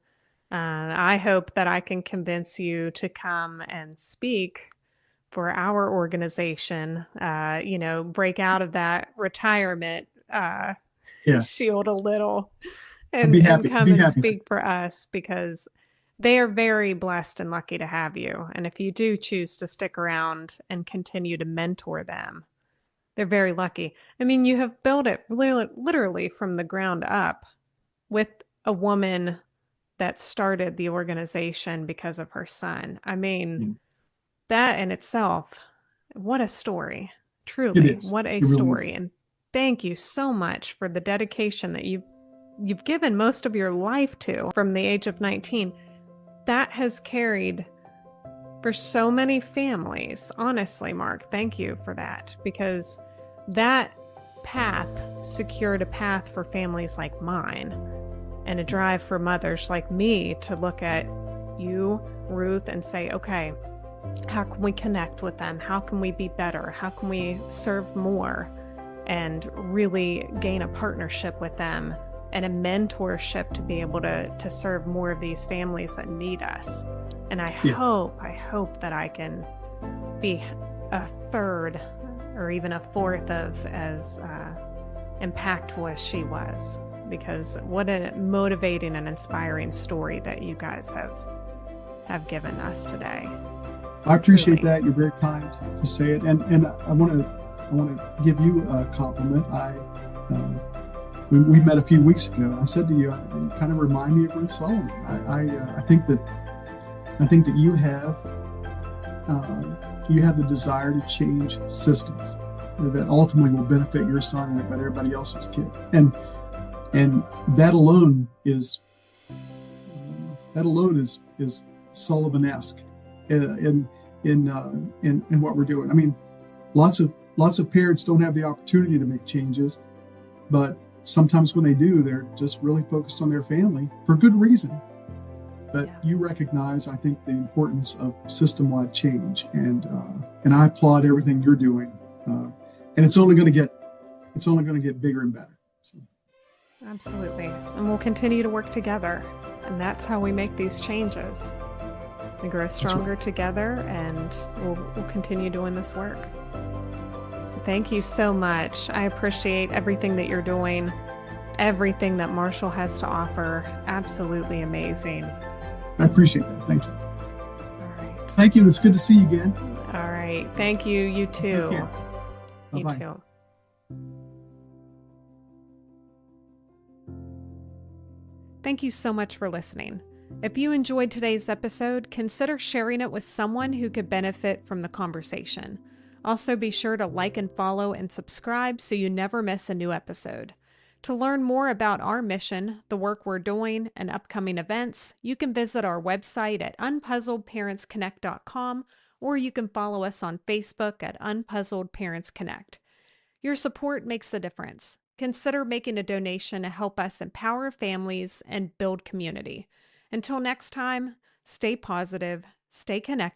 I hope that I can convince you to come and speak for our organization, break out of that retirement Yeah, shield a little I'd and come be and happy to. speak for us, because they are very blessed and lucky to have you. And if you do choose to stick around and continue to mentor them, they're very lucky. I mean, you have built it literally from the ground up with a woman that started the organization because of her son. I mean, Yeah, that in itself, what a story. it Truly, is. what a It really is. story. And thank you so much for the dedication that you've given most of your life to from the age of 19. That has carried for so many families. Honestly, Mark, thank you for that, because that path secured a path for families like mine, and a drive for mothers like me to look at you, Ruth, and say, okay, how can we connect with them? How can we be better? How can we serve more and really gain a partnership with them and a mentorship to be able to serve more of these families that need us? And I Yeah, hope that I can be a third or even a fourth of as impactful as she was, because what a motivating and inspiring story that you guys have given us today. I appreciate Truly. that. You're very kind to say it, and I want to give you a compliment. We met a few weeks ago, and I said to you, you kind of remind me of Ruth Sullivan. I think that you have the desire to change systems that ultimately will benefit your son and everybody else's kid, and that alone is Sullivan-esque in what we're doing. I mean, lots of parents don't have the opportunity to make changes, but sometimes when they do, they're just really focused on their family for good reason. but Yeah. you recognize, I think, the importance of system-wide change, and I applaud everything you're doing, and it's only going to get bigger and better. So, Absolutely. And we'll continue to work together. And that's how we make these changes. We grow stronger together, and we'll continue doing this work. So thank you so much. I appreciate everything that you're doing, everything that Marshall has to offer. Absolutely amazing. I appreciate that. Thank you. All right. Thank you. It's good to see you again. All right. Thank you. You too. Take care. You Bye-bye. too. Thank you so much for listening. If you enjoyed today's episode, consider sharing it with someone who could benefit from the conversation. Also, be sure to like and follow and subscribe so you never miss a new episode. To learn more about our mission, the work we're doing, and upcoming events, you can visit our website at unpuzzledparentsconnect.com, or you can follow us on Facebook at Unpuzzled Parents Connect. Your support makes a difference. Consider making a donation to help us empower families and build community. Until next time, stay positive, stay connected.